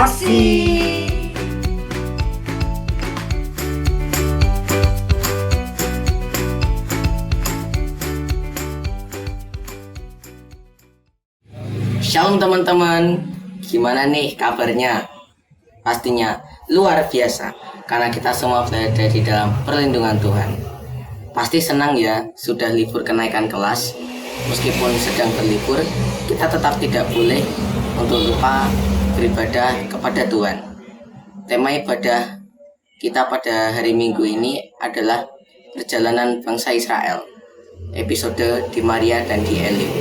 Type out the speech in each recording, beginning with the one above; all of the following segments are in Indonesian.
kasih. Shalom teman-teman, gimana nih kabarnya? Pastinya luar biasa, karena kita semua berada di dalam perlindungan Tuhan. Pasti senang ya, sudah libur kenaikan kelas. Meskipun sedang berlibur, kita tetap tidak boleh untuk lupa beribadah kepada Tuhan. Tema ibadah kita pada hari Minggu ini adalah perjalanan bangsa Israel, episode di Maria dan di Elim.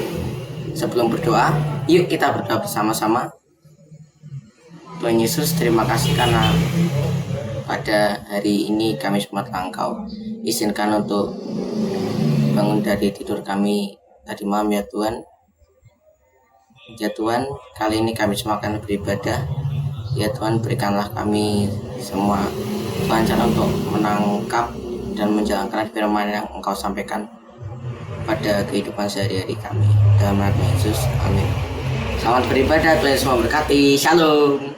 Sebelum berdoa, yuk kita berdoa bersama-sama. Tuhan Yesus, terima kasih karena pada hari ini kami semua telah Engkau izinkan untuk bangun dari tidur kami tadi malam ya Tuhan. Ya Tuhan, kali ini kami semua akan beribadah. Ya Tuhan, berikanlah kami semua kelancaran untuk menangkap dan menjalankan firman yang Engkau sampaikan pada kehidupan sehari-hari kami. Dalam nama Yesus, amin. Selamat beribadah, Tuhan Yesus memberkati. Shalom.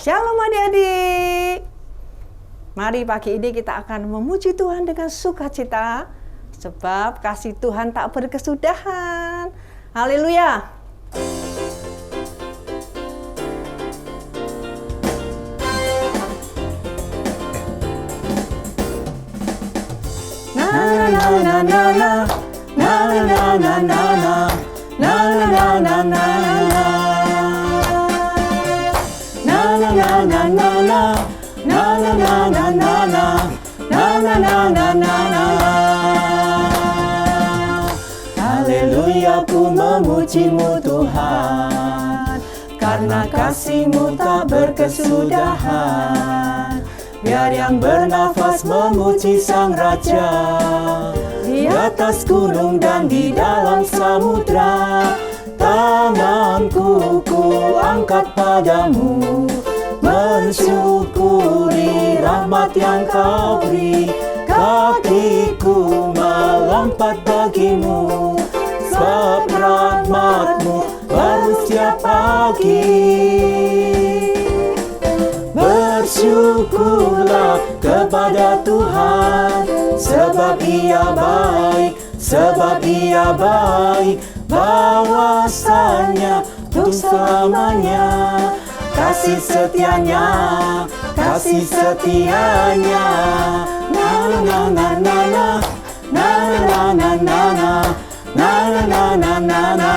Shalom adik-adik. Mari pagi ini kita akan memuji Tuhan dengan sukacita, sebab kasih Tuhan tak berkesudahan. Haleluya. Na na na na na na na na na na na na na na. Haleluya, ku memuji-Mu Tuhan, karena kasih-Mu tak berkesudahan. Biar yang bernafas memuji Sang Raja, di atas gunung dan di dalam samudra. Tanganku ku angkat padamu, mensyukuri rahmat yang Kau beri. Kakiku melompat bagimu, sebab rahmat-Mu baru setiap pagi. Bersyukurlah kepada Tuhan, sebab Ia baik, sebab Ia baik. Bahwasanya untuk selamanya, kasih setianya, kasih setianya. Na na na na na na na na na na na na na na.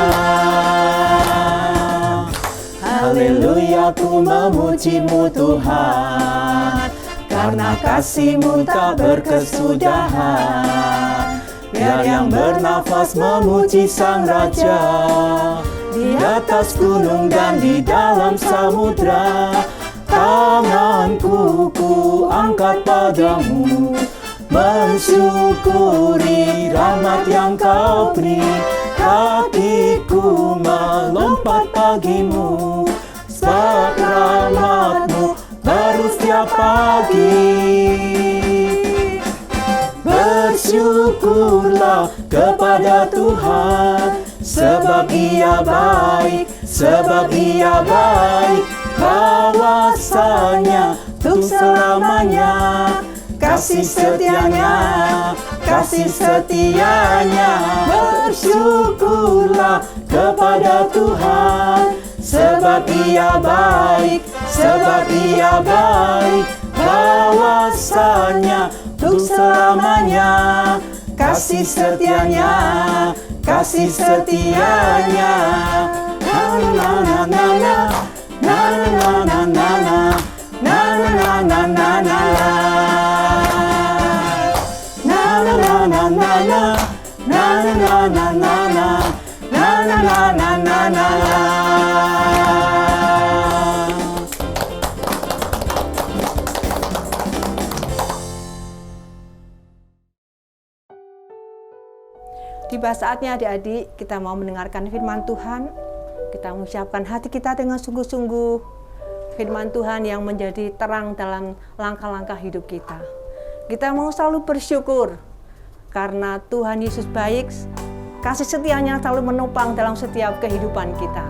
Haleluya, ku memuji-Mu Tuhan, karena kasih-Mu tak berkesudahan. Biar yang bernafas memuji Sang Raja, di atas gunung dan di dalam samudra. Tanganku ku angkat padamu, mensyukuri rahmat yang Kau beri. Kakiku melompat bagimu, sebab rahmat-Mu baru setiap pagi. bersyukurlah kepada Tuhan, sebab Ia baik, sebab Ia baik, bahwasanya untuk selamanya kasih setianya, kasih setianya. Bersyukurlah kepada Tuhan, sebab Ia baik, sebab Ia baik, bahwasanya untuk selamanya kasih setianya, kasih setianya. Na na na na na na na na na na na na na na na na Tiba saatnya adik-adik kita mau mendengarkan firman Tuhan. Kita menyiapkan hati kita dengan sungguh-sungguh. Firman Tuhan yang menjadi terang dalam langkah-langkah hidup kita. Kita mau selalu bersyukur karena Tuhan Yesus baik, kasih setianya selalu menopang dalam setiap kehidupan kita.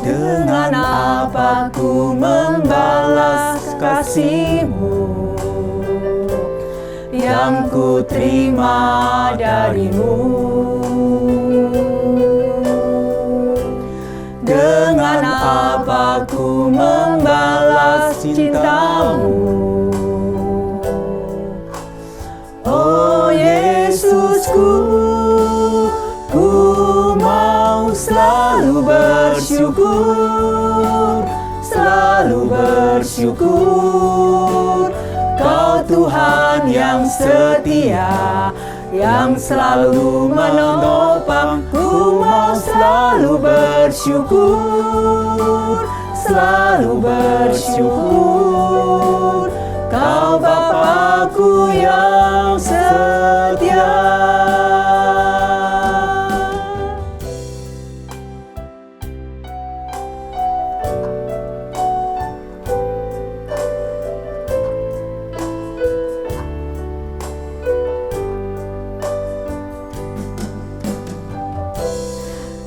Dengan apa ku membalas kasih-Mu yang ku terima dari-Mu? Dengan apa ku membalas cinta-Mu? Oh Yesusku, ku mau selalu bersyukur, selalu bersyukur. Kau Tuhan yang setia, yang selalu menopang. Ku mau selalu bersyukur, selalu bersyukur. Kau Bapa-Ku yang setia.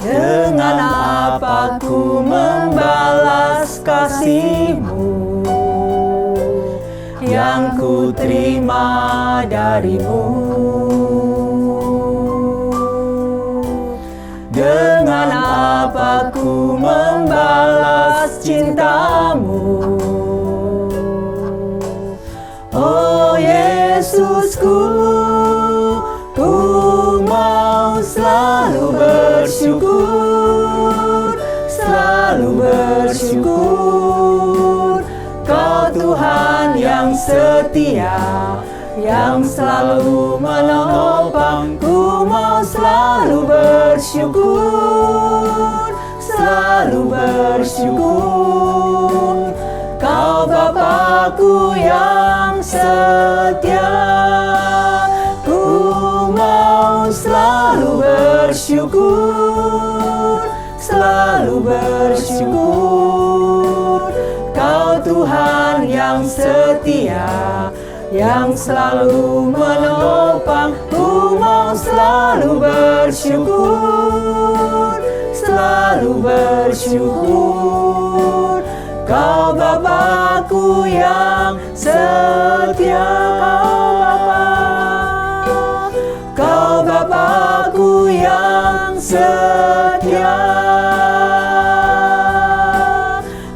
Dengan apa ku membalas kasih-Mu yang ku terima dari-Mu? Dengan apa ku membalas cinta-Mu? Oh Yesusku, ku mau selalu bersyukur, selalu bersyukur. Kau Tuhan yang setia, yang selalu menopang. Ku mau selalu bersyukur, selalu bersyukur. Kau Bapa-Ku yang setia. Ku mau selalu bersyukur, selalu bersyukur. Kau Tuhan yang setia, yang selalu menopang. Ku mau selalu bersyukur, selalu bersyukur. Kau Bapa-Ku yang setia. Kau Bapa-Ku yang setia.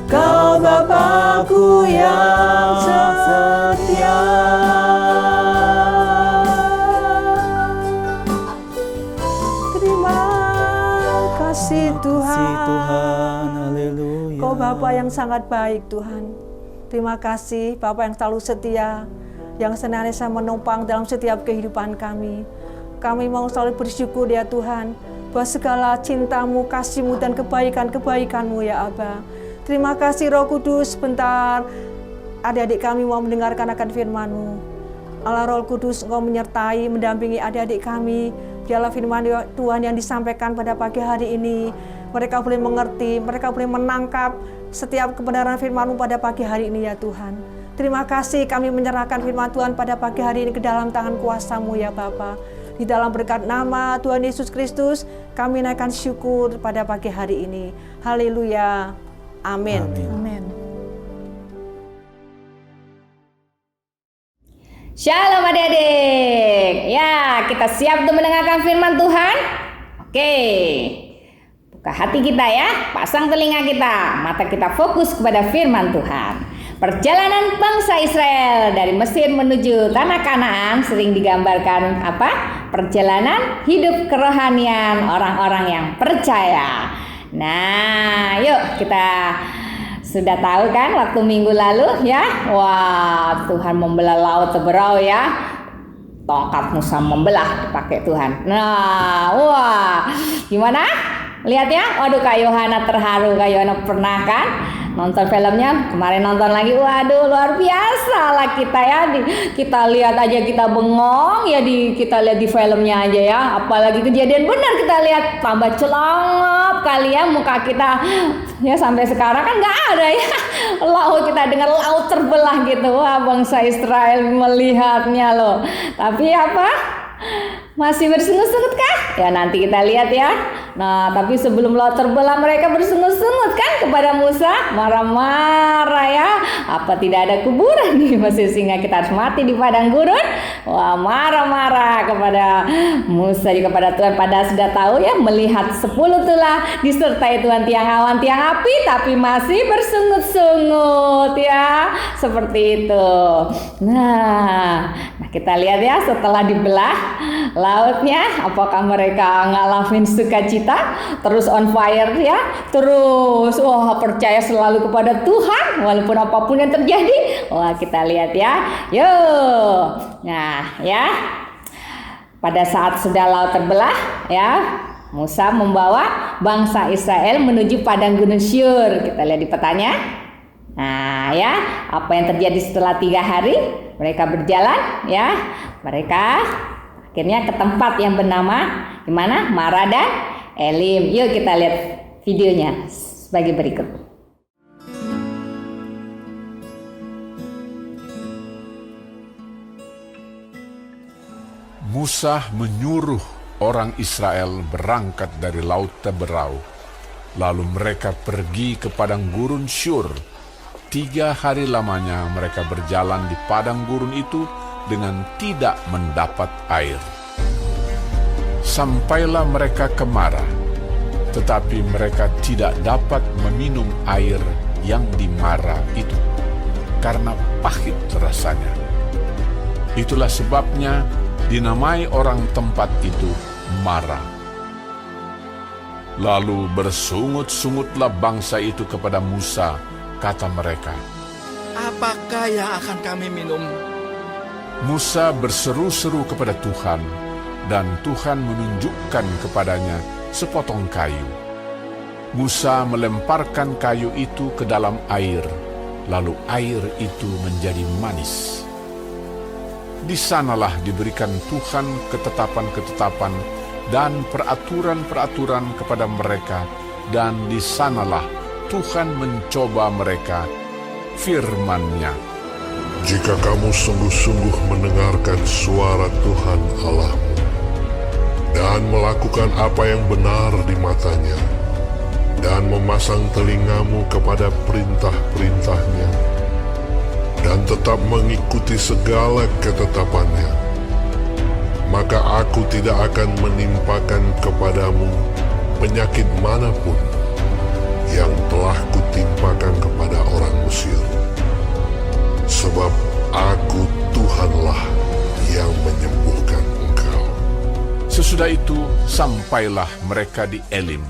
Kau Bapa-Ku yang setia. Terima kasih Tuhan. Haleluya. Kau Bapa yang sangat baik Tuhan. Terima kasih Bapa yang selalu setia, yang senantiasa menopang dalam setiap kehidupan kami. Kami mau selalu bersyukur ya Tuhan, bahwa segala cinta-Mu, kasih-Mu, dan kebaikan-kebaikan-Mu ya Aba. Terima kasih Roh Kudus, sebentar adik-adik kami mau mendengarkan akan firman-Mu. Allah Roh Kudus, Engkau menyertai, mendampingi adik-adik kami. Biarlah firman Tuhan yang disampaikan pada pagi hari ini mereka boleh mengerti, mereka boleh menangkap setiap kebenaran firman-Mu pada pagi hari ini ya Tuhan. Terima kasih kami menyerahkan firman Tuhan pada pagi hari ini ke dalam tangan kuasa-Mu ya Bapa. Di dalam berkat nama Tuhan Yesus Kristus, kami naikkan syukur pada pagi hari ini. Haleluya. Amin. Amin. Shalom adik-adik. Ya, kita siap untuk mendengarkan firman Tuhan? Oke. Buka hati kita ya, pasang telinga kita, mata kita fokus kepada firman Tuhan. Perjalanan bangsa Israel dari Mesir menuju tanah Kanaan sering digambarkan apa? Perjalanan hidup kerohanian orang-orang yang percaya. Nah, yuk kita sudah tahu kan waktu minggu lalu ya. Wah, Tuhan membelah laut Teberau ya. Tongkat Musa membelah dipakai Tuhan. Nah, wah, gimana? Lihat ya, waduh Kak Yohana terharu. Kak Yohana pernah kan nonton filmnya, kemarin nonton lagi, waduh luar biasa lah kita ya. Kita lihat aja kita bengong ya, kita lihat di filmnya aja ya. Apalagi kejadian benar kita lihat, tambah celangap kali ya muka kita ya. Sampai sekarang kan nggak ada ya laut, kita dengar laut terbelah gitu. Wah, bangsa Israel melihatnya loh. Tapi apa? Masih bersungut-sungut kah? Ya nanti kita lihat ya. Nah, tapi sebelum laut terbelah mereka bersungut-sungut kan kepada Musa, marah-marah ya. Apa tidak ada kuburan nih Mesir sehingga kita harus mati di padang gurun? Wah, marah-marah kepada Musa juga kepada Tuhan. Padahal sudah tahu ya, melihat 10 tulah disertai Tuhan tiang awan tiang api, tapi masih bersungut-sungut ya. Seperti itu. Nah, kita lihat ya setelah dibelah lautnya, apakah mereka ngalamin sukacita, terus on fire ya, terus wah percaya selalu kepada Tuhan walaupun apapun yang terjadi. Wah, kita lihat ya. Yuk. Nah, ya. Pada saat sudah laut terbelah ya, Musa membawa bangsa Israel menuju padang gunung Syur. Kita lihat di petanya. Nah, ya, apa yang terjadi setelah 3 hari? Mereka berjalan ya. Mereka akhirnya ke tempat yang bernama gimana? Mara dan Elim. Yuk kita lihat videonya sebagai berikut. Musa menyuruh orang Israel berangkat dari Laut Teberau. Lalu mereka pergi ke padang gurun Syur. 3 hari lamanya mereka berjalan di padang gurun itu dengan tidak mendapat air. Sampailah mereka ke Mara, tetapi mereka tidak dapat meminum air yang di Mara itu, karena pahit rasanya. Itulah sebabnya dinamai orang tempat itu Mara. Lalu bersungut-sungutlah bangsa itu kepada Musa. Kata mereka, apakah yang akan kami minum? Musa berseru-seru kepada Tuhan, dan Tuhan menunjukkan kepadanya sepotong kayu. Musa melemparkan kayu itu ke dalam air, lalu air itu menjadi manis. Di sanalah diberikan Tuhan ketetapan-ketetapan dan peraturan-peraturan kepada mereka, dan di sanalah Tuhan mencoba mereka, firman-Nya. Jika kamu sungguh-sungguh mendengarkan suara Tuhan Allahmu dan melakukan apa yang benar di matanya dan memasang telingamu kepada perintah-perintahnya dan tetap mengikuti segala ketetapannya, maka aku tidak akan menimpakan kepadamu penyakit manapun yang telah kutimpakan kepada orang Mesir. Sebab aku Tuhanlah yang menyembuhkan engkau. Sesudah itu sampailah mereka di Elim.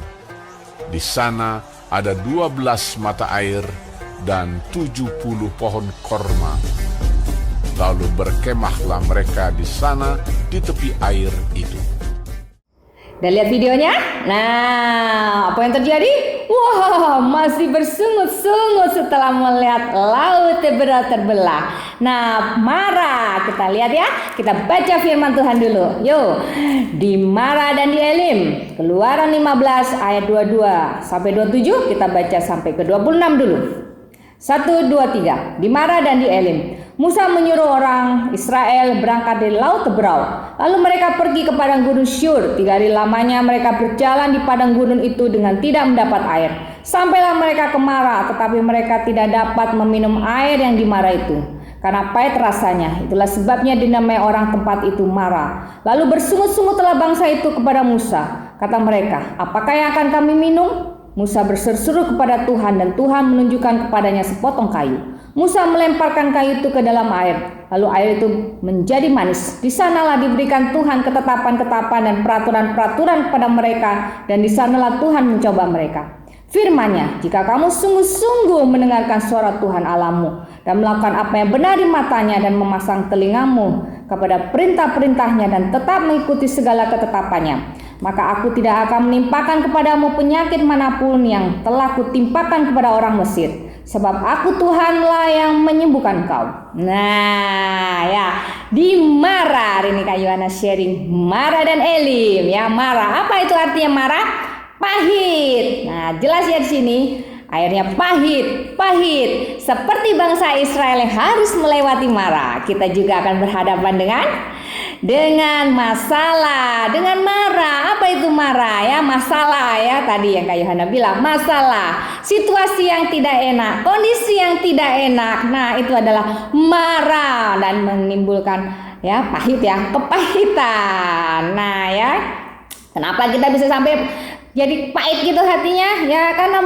Di sana ada 12 mata air dan 70 pohon korma. Lalu berkemahlah mereka di sana di tepi air itu. Udah lihat videonya? Nah, apa yang terjadi? Wah, masih bersungut-sungut setelah melihat laut terbelah. Nah, Mara, kita lihat ya. Kita baca firman Tuhan dulu. Yuk, di Mara dan di Elim. Keluaran 15 ayat 22 sampai 27. Kita baca sampai ke 26 dulu. 1, 2, 3. Di Mara dan di Elim, Musa menyuruh orang Israel berangkat dari laut Teberau. Lalu mereka pergi ke padang gunung Syur. 3 hari lamanya mereka berjalan di padang gunung itu dengan tidak mendapat air. Sampailah mereka ke Mara, tetapi mereka tidak dapat meminum air yang di Mara itu, karena pahit rasanya. Itulah sebabnya dinamai orang tempat itu Mara. Lalu bersungut-sungutlah bangsa itu kepada Musa. Kata mereka, apakah yang akan kami minum? Musa berseru-seru kepada Tuhan, dan Tuhan menunjukkan kepadanya sepotong kayu. Musa melemparkan kayu itu ke dalam air, lalu air itu menjadi manis. Di sanalah diberikan Tuhan ketetapan-ketetapan dan peraturan-peraturan kepada mereka, dan di sanalah Tuhan mencoba mereka. Firman-Nya, jika kamu sungguh-sungguh mendengarkan suara Tuhan Allahmu dan melakukan apa yang benar di matanya dan memasang telingamu kepada perintah-perintahnya dan tetap mengikuti segala ketetapannya, maka aku tidak akan menimpakan kepadamu penyakit manapun yang telah kutimpakan kepada orang Mesir, sebab aku Tuhanlah yang menyembuhkan kau. Nah ya, di Mara, hari ini Kak Yohana sharing Mara dan Elim ya. Mara, apa itu artinya Mara? Pahit. Nah jelas ya di sini airnya pahit. Seperti bangsa Israel yang harus melewati Mara, kita juga akan berhadapan dengan masalah, dengan Mara. Apa itu Mara ya? Masalah ya, tadi yang Kak Yohana bilang, masalah, situasi yang tidak enak, kondisi yang tidak enak. Nah, itu adalah Mara dan menimbulkan ya pahit ya, kepahitan. Nah, ya. Kenapa kita bisa sampai jadi pahit gitu hatinya? Ya karena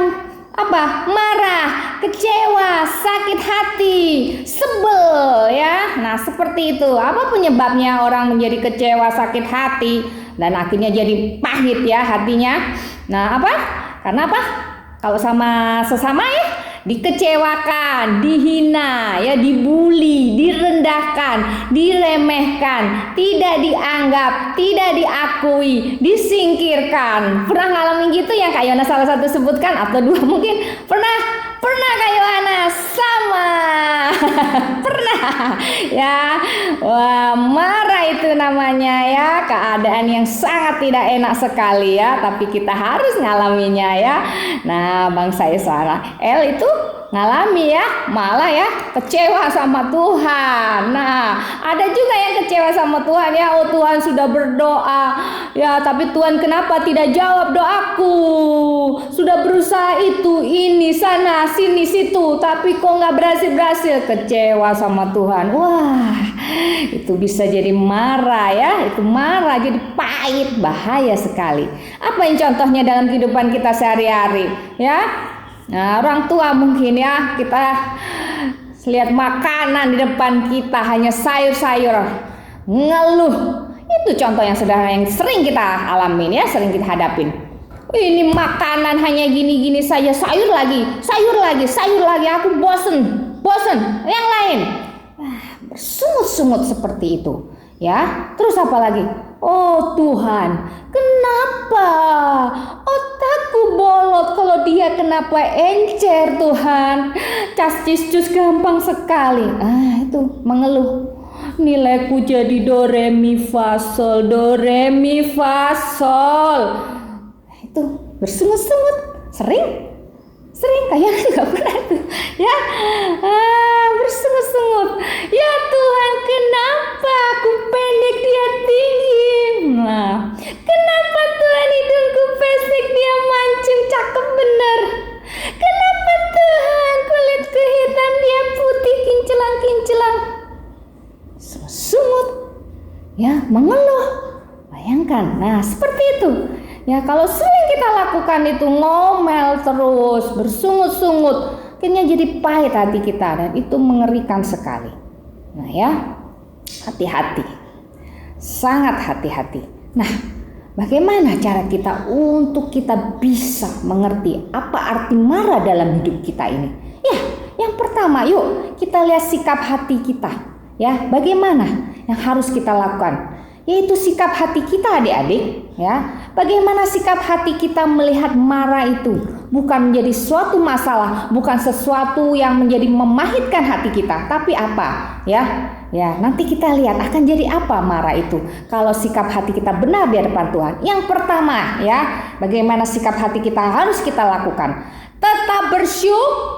apa? Marah, kecewa, sakit hati, sebel ya. Nah seperti itu. Apa penyebabnya orang menjadi kecewa, sakit hati, dan akhirnya jadi pahit ya hatinya? Nah apa? Karena apa? Kalau sama sesama ya, dikecewakan, dihina, ya, dibully, direndahkan, diremehkan, tidak dianggap, tidak diakui, disingkirkan. Pernah ngalamin gitu yang Kak Yohana salah satu sebutkan, atau dua mungkin? Pernah Kak Yohana? Sama. Pernah ya. Wah, marah itu namanya ya, keadaan yang sangat tidak enak sekali ya, tapi kita harus ngalaminya ya. Nah, bangsa Israel itu ngalami ya, malah ya kecewa sama Tuhan. Nah, ada juga yang kecewa sama Tuhan ya. Oh, Tuhan sudah berdoa ya, tapi Tuhan kenapa tidak jawab doaku? Sudah berusaha itu, ini, sana, sini, situ, tapi kok nggak berhasil. Kecewa sama Tuhan. Wah, itu bisa jadi marah ya. Itu marah jadi pahit, bahaya sekali. Apa yang contohnya dalam kehidupan kita sehari-hari ya? Nah, orang tua mungkin ya, kita lihat makanan di depan kita hanya sayur-sayur, ngeluh. Itu contoh yang sering kita alamin ya, sering kita hadapin. Ini makanan hanya gini-gini saja, sayur lagi, aku bosen, yang lain. Bersungut-sungut seperti itu ya. Terus apa lagi? Oh Tuhan, kenapa otakku bolot? Kalau dia kenapa encer Tuhan? Cas-cis-cus gampang sekali. Itu mengeluh. Nilaiku jadi do re mi fa sol. Itu bersungut-sungut. Sering kayak juga pernah tuh ya. Bersungut-sungut. Ya Tuhan, kenapa aku pendek dia tinggi? Nah, kenapa Tuhan hidungku pesek dia mancung, cakep bener? Kenapa Tuhan kulitku hitam dia putih, kincelang? Sungut ya, mengeluh. Bayangkan. Nah seperti itu ya, kalau sering kita lakukan itu, ngomel terus, bersungut-sungut, akhirnya jadi pahit hati kita, dan itu mengerikan sekali. Nah ya, hati-hati, sangat hati-hati. Nah, bagaimana cara kita untuk kita bisa mengerti apa arti marah dalam hidup kita ini? Ya, yang pertama, yuk kita lihat sikap hati kita. Ya, bagaimana yang harus kita lakukan? yaitu sikap hati kita adik-adik ya. Bagaimana sikap hati kita melihat marah itu bukan menjadi suatu masalah, bukan sesuatu yang menjadi memahitkan hati kita, tapi apa ya? Ya, nanti kita lihat akan jadi apa marah itu kalau sikap hati kita benar di hadapan Tuhan. Yang pertama ya, bagaimana sikap hati kita harus kita lakukan? Tetap bersyukur.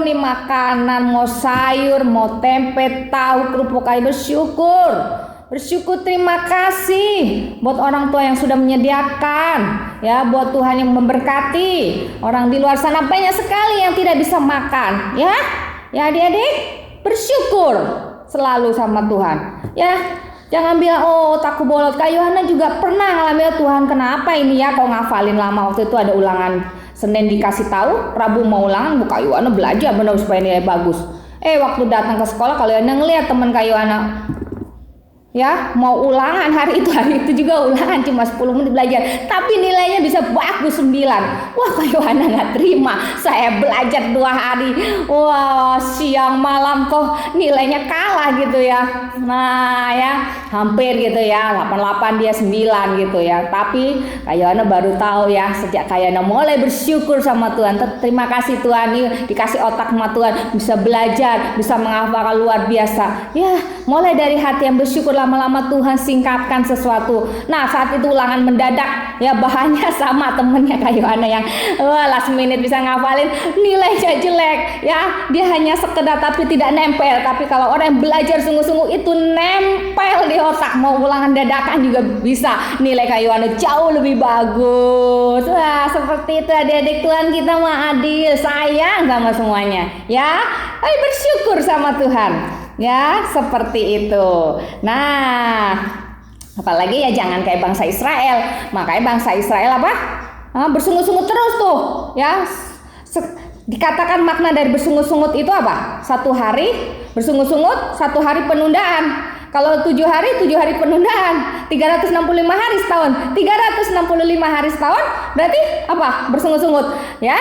Nih makanan, mau sayur, mau tempe, tahu, kerupuk aja bersyukur. Bersyukur, terima kasih buat orang tua yang sudah menyediakan, ya, buat Tuhan yang memberkati. Orang di luar sana banyak sekali yang tidak bisa makan, ya. Ya adik-adik, bersyukur selalu sama Tuhan, ya. Jangan bilang, oh takut bolot. Kak Yohana juga pernah ngalamin, Tuhan kenapa ini ya, kau ngafalin lama. Waktu itu ada ulangan Senin dikasih tahu, Rabu mau ulangan, Kak Yohana belajar benar supaya nilai bagus. Waktu datang ke sekolah, Kak Yohana ngeliat teman Kak Yohana ya mau ulangan hari itu juga ulangan cuma 10 menit belajar, tapi nilainya bisa bagus 9. Wah, Kak Yohana nggak terima, saya belajar 2 hari, wah siang malam kok nilainya kalah gitu ya. Nah ya hampir gitu ya, 88 dia 9 gitu ya. Tapi Kak Yohana baru tahu ya, sejak Kak Yohana mulai bersyukur sama Tuhan, terima kasih Tuhan, nih dikasih otak sama Tuhan, bisa belajar, bisa menghafalkan luar biasa ya. Mulai dari hati yang bersyukur, lama-lama Tuhan singkapkan sesuatu. Nah saat itu ulangan mendadak ya, bahannya sama temennya Kak Yohana yang last minute bisa ngafalin, nilainya jelek ya. Dia hanya sekedar tapi tidak nempel. Tapi kalau orang yang belajar sungguh-sungguh itu nempel di otak, mau ulangan dadakan juga bisa, nilai Kak Yohana jauh lebih bagus. Wah, seperti itu adik-adik, Tuhan kita mah adil, sayang sama semuanya ya. Ayo bersyukur sama Tuhan ya, seperti itu. Nah, apalagi ya jangan kayak bangsa Israel. Makanya bangsa Israel apa? Bersungut-sungut terus tuh ya. Dikatakan makna dari bersungut-sungut itu apa? 1 hari bersungut-sungut, 1 hari penundaan. Kalau 7 hari penundaan, 365 hari setahun. 365 hari setahun berarti apa? Bersungut-sungut ya.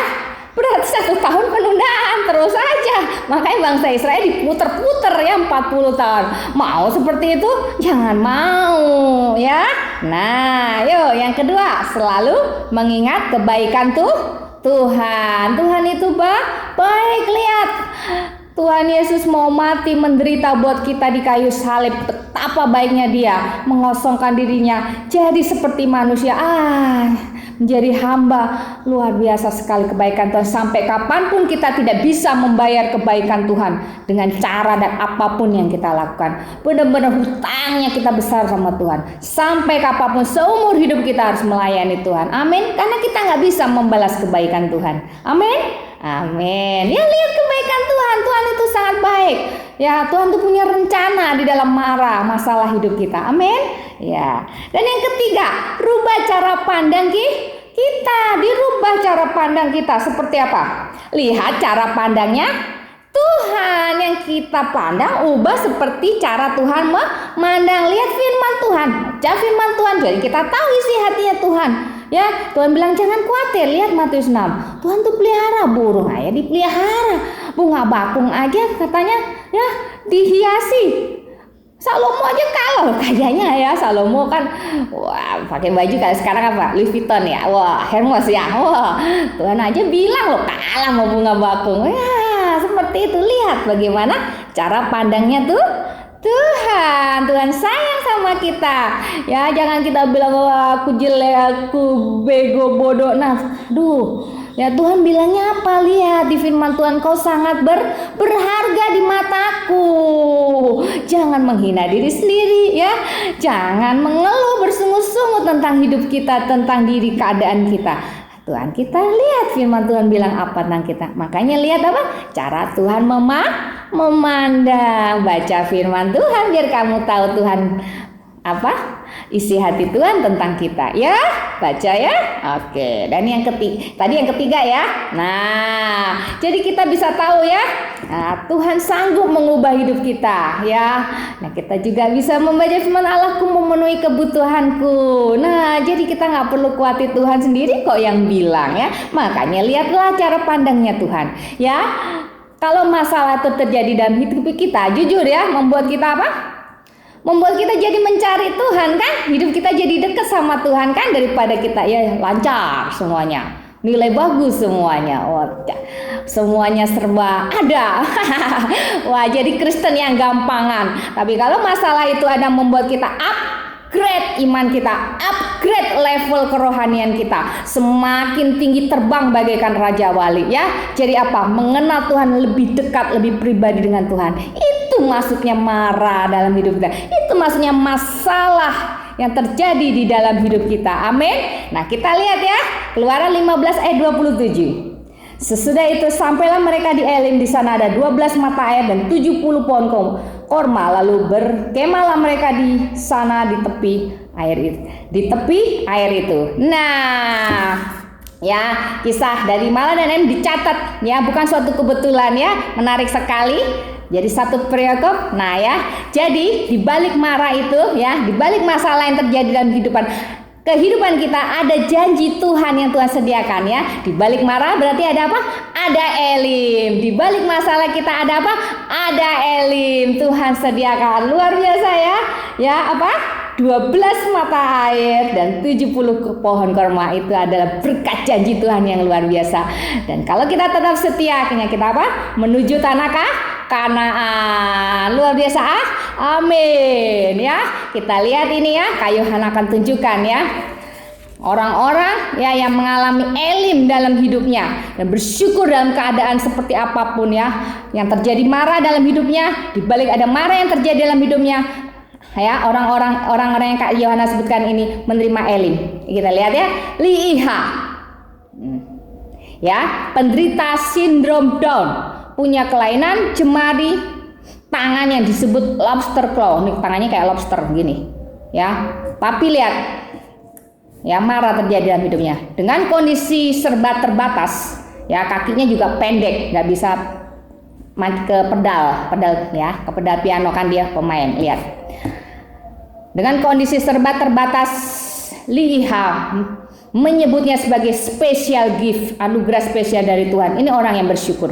Berarti 1 tahun penundaan terus aja. Makanya bangsa Israel diputer-puter ya 40 tahun. Mau seperti itu? Jangan mau ya. Nah, yuk yang kedua, selalu mengingat kebaikan Tuhan. Tuhan itu baik. Lihat, Tuhan Yesus mau mati menderita buat kita di kayu salib. Betapa baiknya dia mengosongkan dirinya jadi seperti manusia. Menjadi hamba. Luar biasa sekali kebaikan Tuhan. Sampai kapanpun kita tidak bisa membayar kebaikan Tuhan dengan cara dan apapun yang kita lakukan. Benar-benar hutangnya kita besar sama Tuhan. Sampai kapanpun seumur hidup kita harus melayani Tuhan. Amin. Karena kita nggak bisa membalas kebaikan Tuhan. Amin. Amin. Ya, lihat kebaikan Tuhan. Tuhan itu sangat baik. Ya, Tuhan tuh punya rencana di dalam masalah hidup kita. Amin. Ya. Dan yang ketiga, rubah cara pandang kita. Dirubah cara pandang kita seperti apa? Lihat cara pandangnya Tuhan, yang kita pandang ubah seperti cara Tuhan memandang. Lihat firman Tuhan, baca firman Tuhan, jadi kita tahu isi hatinya Tuhan. Ya, Tuhan bilang jangan khawatir. Lihat Matius 6. Tuhan tuh pelihara burung aja dipelihara. Bunga bakung aja katanya ya dihiasi. Salomo aja kalah kayaknya ya. Salomo kan wah pakai baju kayak sekarang apa? Louis Vuitton ya. Wah, Hermes ya. Wah, Tuhan aja bilang lo kalah mau bunga bakung. Ya, seperti itu. Lihat bagaimana cara pandangnya Tuhan sayang sama kita ya. Jangan kita bilang wah aku jelek, aku bego, bodoh. Nah, ya Tuhan bilangnya apa? Lihat di firman Tuhan, kau sangat berharga di mataku. Jangan menghina diri sendiri ya. Jangan mengeluh bersungut-sungut tentang hidup kita, tentang diri keadaan kita. Tuhan kita lihat firman Tuhan bilang apa tentang kita. Makanya lihat apa? Cara Tuhan memandang. Baca firman Tuhan biar kamu tahu Tuhan apa? Isi hati Tuhan tentang kita ya. Baca ya. Oke. Dan yang ketiga ya. Nah, jadi kita bisa tahu ya. Nah, Tuhan sanggup mengubah hidup kita ya. Nah, kita juga bisa membaca firman Allahku memenuhi kebutuhanku. Nah, jadi kita nggak perlu khawatir, Tuhan sendiri kok yang bilang ya. Makanya lihatlah cara pandangnya Tuhan ya. Kalau masalah itu terjadi dalam hidup kita, jujur ya, membuat kita apa? membuat kita jadi mencari Tuhan kan, hidup kita jadi dekat sama Tuhan kan, daripada kita ya lancar semuanya, nilai bagus semuanya, semuanya serba ada. Wah, jadi Kristen yang gampangan. Tapi kalau masalah itu ada membuat kita upgrade iman kita, upgrade level kerohanian kita, semakin tinggi, terbang bagaikan Raja Wali ya. Jadi apa? Mengenal Tuhan lebih dekat, lebih pribadi dengan Tuhan. Itu masuknya mara dalam hidup kita. Itu masuknya masalah yang terjadi di dalam hidup kita. Amin. Nah, kita lihat ya, Keluaran 15 ayat 27. Sesudah itu sampailah mereka di Elim, di sana ada 12 mata air dan 70 pohon korma. Lalu berkemahlah mereka di sana di tepi air itu. Di tepi air itu. Nah, ya, kisah dari Mala dan Elim dicatat ya, bukan suatu kebetulan ya, menarik sekali. Jadi satu periode. Nah ya, jadi di balik mara itu ya, di balik masalah yang terjadi dalam kehidupan kita, ada janji Tuhan yang Tuhan sediakan ya. Di balik mara berarti ada apa? Ada Elim. Di balik masalah kita ada apa? Ada Elim. Tuhan sediakan. Luar biasa ya. Ya, apa? 12 mata air dan 70 pohon korma. Itu adalah berkat janji Tuhan yang luar biasa. Dan kalau kita tetap setia, akhirnya kita apa? Menuju tanah Kanaan. Luar biasa amin ya. Kita lihat ini ya, Kak Yohan akan tunjukkan ya, orang-orang ya yang mengalami Elim dalam hidupnya dan bersyukur dalam keadaan seperti apapun ya yang terjadi, mara dalam hidupnya, di balik ada mara yang terjadi dalam hidupnya ya, orang-orang yang Kak Yohana sebutkan ini menerima Elim. Kita lihat ya, Liha ya, penderita sindrom Down, punya kelainan jemari tangan yang disebut lobster claw. Nih tangannya kayak lobster gini ya. Tapi lihat ya, mara terjadi dalam hidupnya dengan kondisi serba terbatas ya, kakinya juga pendek, nggak bisa ke pedal ya, ke pedal piano kan dia pemain. Lihat, dengan kondisi serba terbatas, Liha menyebutnya sebagai special gift, anugerah spesial dari Tuhan. Ini orang yang bersyukur.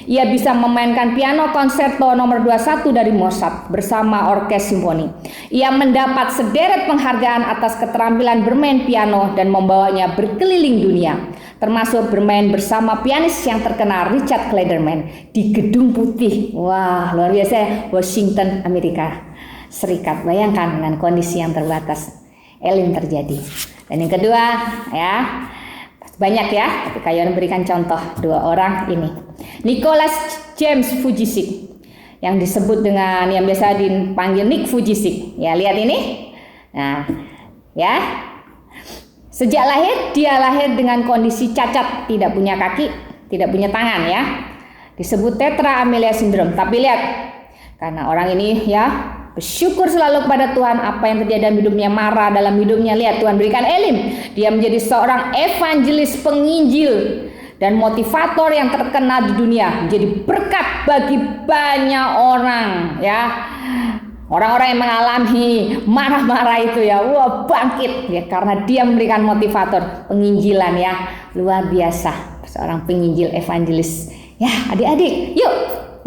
Ia bisa memainkan piano konserto nomor 21 dari Mozart bersama orkes simfoni. Ia mendapat sederet penghargaan atas keterampilan bermain piano dan membawanya berkeliling dunia, termasuk bermain bersama pianis yang terkenal Richard Clayderman di Gedung Putih. Wah, luar biasa, Washington, Amerika Serikat. Bayangkan dengan kondisi yang terbatas, Elim terjadi. Dan yang kedua ya, banyak ya, tapi Kayon berikan contoh 2 orang ini. Nicholas James Fujisik, yang disebut dengan, yang biasa dipanggil Nick Fujisik. Ya, lihat ini. Nah, ya. Sejak lahir, dia lahir dengan kondisi cacat, tidak punya kaki, tidak punya tangan ya. Disebut tetra amelia syndrome. Tapi lihat, karena orang ini ya bersyukur selalu kepada Tuhan, apa yang terjadi dalam hidupnya, mara dalam hidupnya, lihat Tuhan berikan Elim. Dia menjadi seorang evangelis, penginjil dan motivator yang terkenal di dunia, menjadi berkat bagi banyak orang ya. Orang-orang yang mengalami marah-marah itu ya, wah bangkit ya, karena dia memberikan motivator penginjilan ya, luar biasa, seorang penginjil evangelis ya. Adik-adik yuk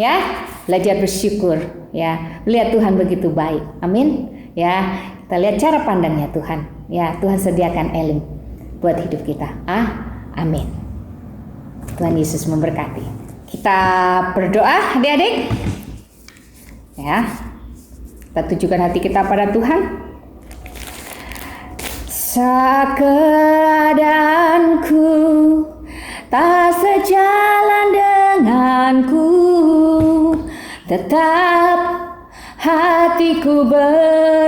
ya, belajar bersyukur ya, melihat Tuhan begitu baik. Amin ya. Kita lihat cara pandangnya Tuhan ya. Tuhan sediakan Elim buat hidup kita. Amin. Tuhan Yesus memberkati. Kita berdoa adik-adik ya, kita tujukan hati kita pada Tuhan. Keadaanku tak sejalan denganku, tetap hatiku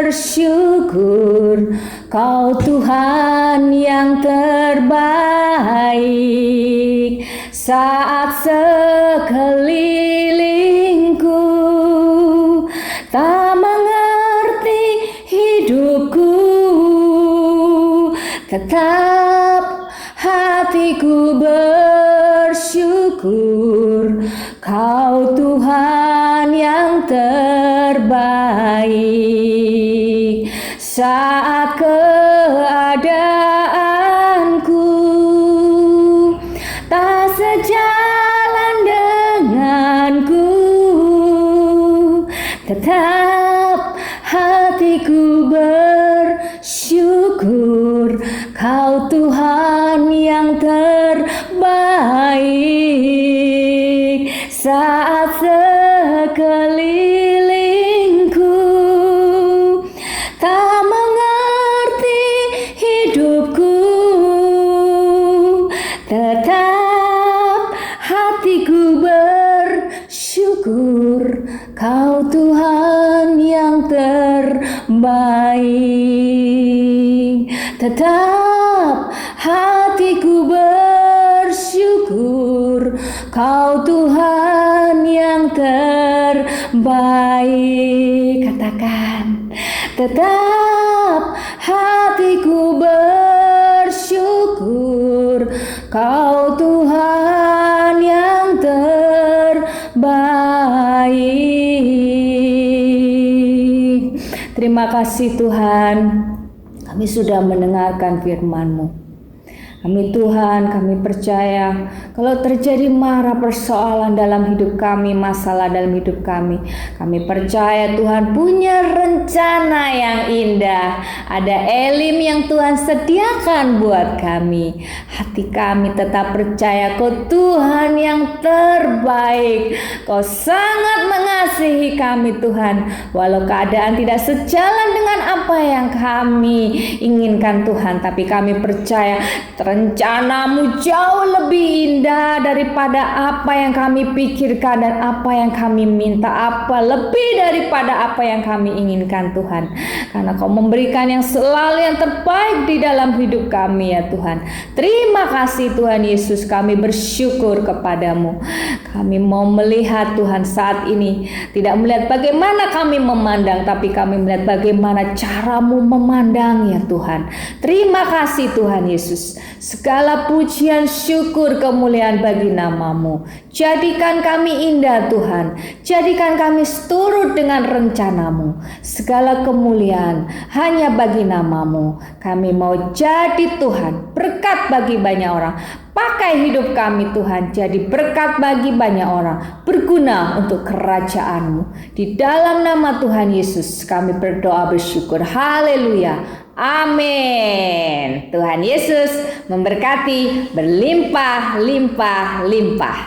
bersyukur, Kau Tuhan yang terbaik. Saat sekelilingku tak mengerti hidupku, tetap hatiku bersyukur, Kau Tuhan yang terbaik. Saat keadaanku tak sejalan denganku, tetap hatiku Tuhan yang terbaik. Tetap hatiku bersyukur, Kau Tuhan yang terbaik. Katakan, tetap hatiku bersyukur, Kau Tuhan yang terbaik. Terima kasih Tuhan, kami sudah mendengarkan firman-Mu. Kami percaya kalau terjadi marah persoalan dalam hidup kami, masalah dalam hidup kami percaya Tuhan punya rencana yang indah. Ada Elim yang Tuhan sediakan buat kami. Hati kami tetap percaya Kau Tuhan yang terbaik. Kau sangat mengasihi kami Tuhan. Walau keadaan tidak sejalan dengan apa yang kami inginkan Tuhan, tapi kami percaya rencana-Mu jauh lebih indah daripada apa yang kami pikirkan dan apa yang kami minta, lebih daripada apa yang kami inginkan Tuhan. Karena Kau memberikan yang selalu yang terbaik di dalam hidup kami ya Tuhan. Terima kasih Tuhan Yesus, kami bersyukur kepadamu. Kami mau melihat Tuhan saat ini, tidak melihat bagaimana kami memandang, tapi kami melihat bagaimana cara-Mu memandang ya Tuhan. Terima kasih Tuhan Yesus. Segala pujian, syukur, kemuliaan bagi nama-Mu. Jadikan kami indah Tuhan. Jadikan kami seturut dengan rencana-Mu. Segala kemuliaan hanya bagi nama-Mu. Kami mau jadi Tuhan, berkat bagi banyak orang. Pakai hidup kami Tuhan jadi berkat bagi banyak orang, berguna untuk kerajaan-Mu. Di dalam nama Tuhan Yesus kami berdoa bersyukur. Haleluya. Amin. Tuhan Yesus memberkati berlimpah-limpah-limpah.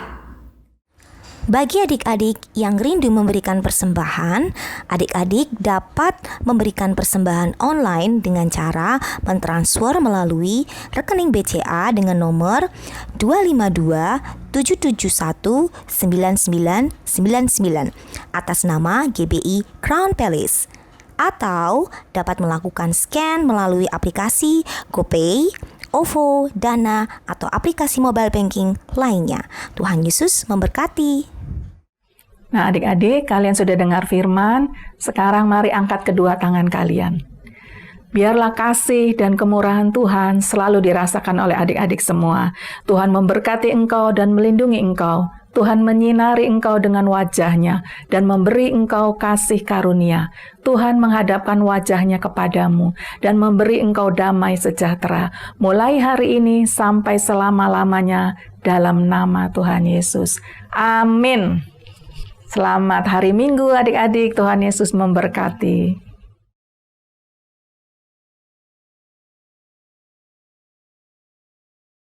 Bagi adik-adik yang rindu memberikan persembahan, adik-adik dapat memberikan persembahan online dengan cara mentransfer melalui rekening BCA dengan nomor 252-771-9999 atas nama GBI Crown Palace. Atau dapat melakukan scan melalui aplikasi GoPay, OVO, Dana, atau aplikasi mobile banking lainnya. Tuhan Yesus memberkati. Nah adik-adik, kalian sudah dengar firman, sekarang mari angkat kedua tangan kalian. Biarlah kasih dan kemurahan Tuhan selalu dirasakan oleh adik-adik semua. Tuhan memberkati engkau dan melindungi engkau. Tuhan menyinari engkau dengan wajah-Nya dan memberi engkau kasih karunia. Tuhan menghadapkan wajah-Nya kepadamu dan memberi engkau damai sejahtera. Mulai hari ini sampai selama-lamanya dalam nama Tuhan Yesus. Amin. Selamat hari Minggu adik-adik. Tuhan Yesus memberkati.